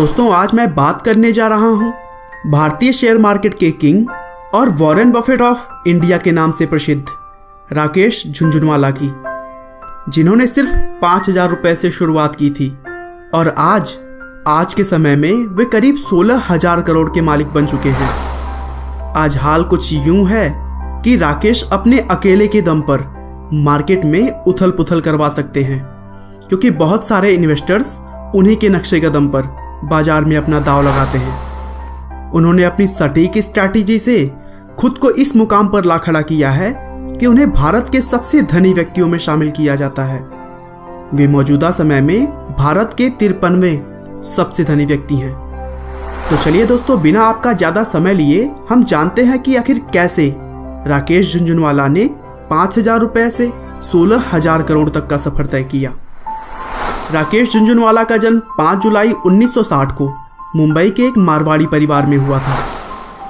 दोस्तों आज मैं बात करने जा रहा हूँ भारतीय शेयर मार्केट के किंग और वॉरेन बफेट ऑफ इंडिया के नाम से प्रसिद्ध राकेश झुनझुनवाला की, जिन्होंने सिर्फ 5,000 रुपए से शुरुआत की थी और आज के समय में वे करीब 16,000 करोड़ के मालिक बन चुके हैं। आज हाल कुछ यूं है कि राकेश अपने अकेले के दम पर मार्केट में उथल पुथल करवा सकते हैं, क्योंकि बहुत सारे इन्वेस्टर्स उन्हीं के नक्शे कदम पर बाजार में अपना दांव लगाते हैं। उन्होंने अपनी सटीक स्ट्रैटेजी से खुद को इस मुकाम पर ला खड़ा किया है कि उन्हें भारत के सबसे धनी व्यक्तियों में शामिल किया जाता है। वे मौजूदा समय में भारत के 53वें सबसे धनी व्यक्ति हैं। तो चलिए दोस्तों, बिना आपका ज्यादा समय लिए हम जानते हैं कि आखिर कैसे राकेश झुनझुनवाला ने 5,000 रुपए से 16,000 करोड़ तक का सफर तय किया। राकेश झुनझुनवाला का जन्म 5 जुलाई 1960 को मुंबई के एक मारवाड़ी परिवार में हुआ था।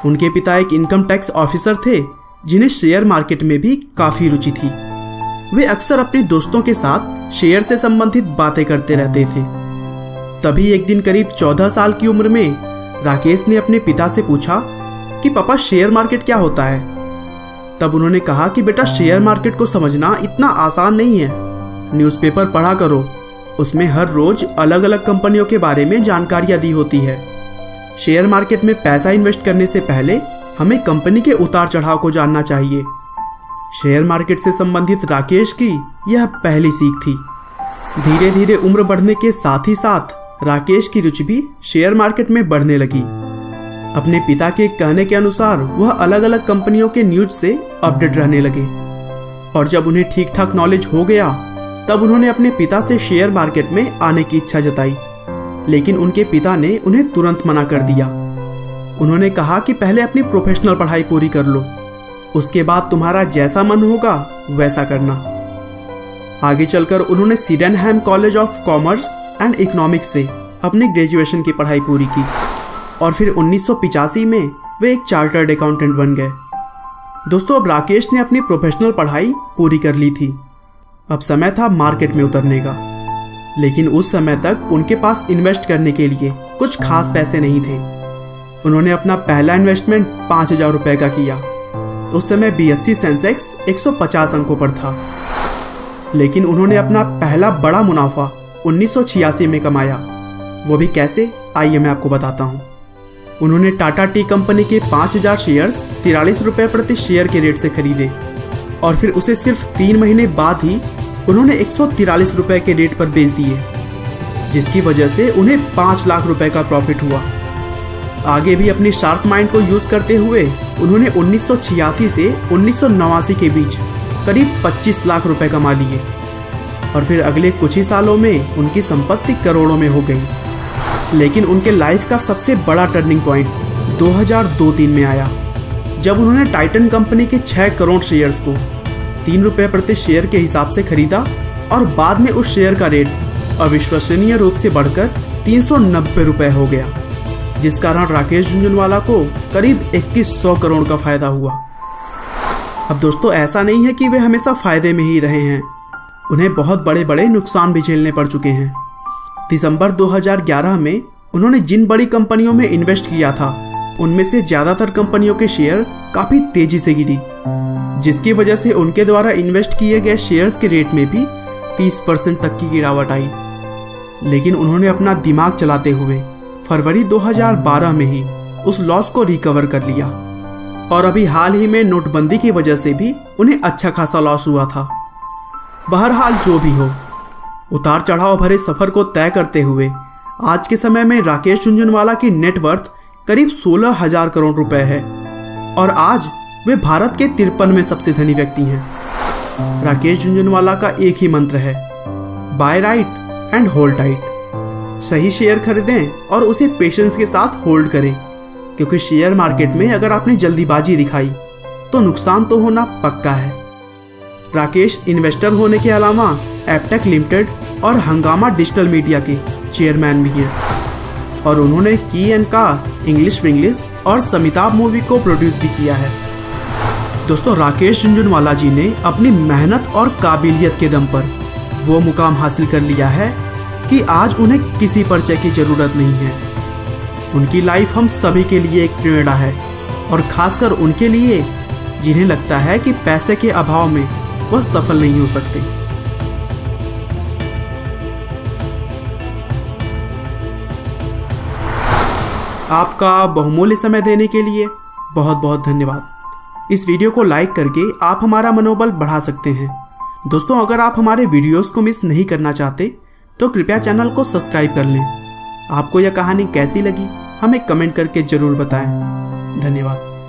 उनके पिता एक इनकम टैक्स ऑफिसर थे, जिन्हें शेयर मार्केट में भी काफी रुचि थी। वे अक्सर अपने दोस्तों के साथ शेयर से संबंधित बातें करते रहते थे। तभी एक दिन करीब 14 साल की उम्र में राकेश ने अपने पिता से पूछा कि पापा, शेयर मार्केट क्या होता है। तब उन्होंने कहा कि बेटा, शेयर मार्केट को समझना इतना आसान नहीं है। न्यूज़पेपर पढ़ा करो, उसमें हर रोज अलग अलग कंपनियों के बारे में जानकारियां दी होती है। शेयर मार्केट में पैसा इन्वेस्ट करने से पहले हमें कंपनी के उतार चढ़ाव को जानना चाहिए। शेयर मार्केट से संबंधित राकेश की यह पहली सीख थी। धीरे धीरे उम्र बढ़ने के साथ ही साथ राकेश की रुचि भी शेयर मार्केट में बढ़ने लगी। अपने पिता के कहने के अनुसार वह अलग अलग कंपनियों के न्यूज से अपडेट रहने लगे और जब उन्हें ठीक ठाक नॉलेज हो गया तब उन्होंने अपने पिता से शेयर मार्केट में आने की इच्छा जताई, लेकिन उनके पिता ने उन्हें तुरंत मना कर दिया। उन्होंने कहा कि पहले अपनी प्रोफेशनल पढ़ाई पूरी कर लो, उसके बाद तुम्हारा जैसा मन होगा वैसा करना। आगे चलकर उन्होंने Sydenham college of commerce and economics से अपनी ग्रेजुएशन की पढ़ाई पूरी की और फिर 1985 में वे एक चार्टर्ड अकाउंटेंट बन गए। दोस्तों, अब राकेश ने अपनी प्रोफेशनल पढ़ाई पूरी कर ली थी। अब समय था मार्केट में उतरने का, लेकिन उस समय तक उनके पास इन्वेस्ट करने के लिए कुछ खास पैसे नहीं थे। उन्होंने अपना पहला इन्वेस्टमेंट 5,000 रुपए का किया। उस समय BSE सेंसेक्स 150 अंकों पर था, लेकिन उन्होंने अपना पहला बड़ा मुनाफा 1986 में कमाया। वो भी कैसे, आइए मैं आपको बताता हूँ। उन्होंने टाटा टी कंपनी के 5,000 शेयर्स 43 रुपए प्रति शेयर के रेट से खरीदे और फिर उसे सिर्फ 3 महीने बाद ही उन्होंने 143 रुपए के रेट पर बेच दिए, जिसकी वजह से उन्हें 5 लाख रुपए का प्रॉफिट हुआ। आगे भी अपनी शार्प माइंड को यूज करते हुए उन्होंने 1986 से 1989 के बीच करीब 25 लाख रुपए कमा लिए और फिर अगले कुछ ही सालों में उनकी संपत्ति करोड़ों में हो गई। लेकिन उनके लाइफ का सबसे बड़ा टर्निंग पॉइंट 2002-03 में आया, जब उन्होंने टाइटन कंपनी के 6 करोड़ शेयर्स को 3 रुपए प्रति शेयर के हिसाब से खरीदा और बाद में उस शेयर का रेट अविश्वसनीय रूप से बढ़कर 390 रुपए हो गया, जिस कारण राकेश झुनझुनवाला को करीब 2100 करोड़ का फायदा हुआ। अब दोस्तों, ऐसा नहीं है कि वे हमेशा फायदे में ही रहे हैं, उन्हें बहुत बड़े बड़े नुकसान भी झेलने पड़ चुके हैं। दिसंबर 2011 में उन्होंने जिन बड़ी कंपनियों में इन्वेस्ट किया था उनमें से ज्यादातर कंपनियों के शेयर काफी तेजी से गिरी, जिसकी वजह से उनके द्वारा इन्वेस्ट किए गए शेयर्स के रेट में भी 30% तक की गिरावट आई। लेकिन उन्होंने अपना दिमाग चलाते हुए फरवरी 2012 में ही उस लॉस को रिकवर कर लिया और अभी हाल ही में नोटबंदी की वजह से भी उन्हें अच्छा खासा लॉस हुआ था। बहरहाल जो भी हो, उतार चढ़ाव भरे सफर को तय करते हुए आज के समय में राकेश झुनझुनवाला की नेटवर्थ करीब 16,000 करोड़ रुपए है और आज वे भारत के 53वें सबसे धनी व्यक्ति हैं। राकेश झुनझुनवाला का एक ही मंत्र है, buy right and hold tight. सही शेयर खरीदें और उसे पेशेंस के साथ होल्ड करें, क्योंकि शेयर मार्केट में अगर आपने जल्दीबाजी दिखाई तो नुकसान तो होना पक्का है। राकेश इन्वेस्टर होने के अलावा एपटेक लिमिटेड और हंगामा डिजिटल मीडिया के चेयरमैन भी हैं और उन्होंने की एंड का इंग्लिश विंग्लिश और समिताभ मूवी को प्रोड्यूस भी किया है। दोस्तों, राकेश झुनझुनवाला जी ने अपनी मेहनत और काबिलियत के दम पर वो मुकाम हासिल कर लिया है कि आज उन्हें किसी परिचय की जरूरत नहीं है। उनकी लाइफ हम सभी के लिए एक प्रेरणा है, और खासकर उनके लिए जिन्हें लगता है कि पैसे के अभाव में वह सफल नहीं हो सकते। आपका बहुमूल्य समय देने के लिए बहुत बहुत धन्यवाद। इस वीडियो को लाइक करके आप हमारा मनोबल बढ़ा सकते हैं। दोस्तों, अगर आप हमारे वीडियोस को मिस नहीं करना चाहते तो कृपया चैनल को सब्सक्राइब कर लें। आपको यह कहानी कैसी लगी हमें कमेंट करके ज़रूर बताएं। धन्यवाद।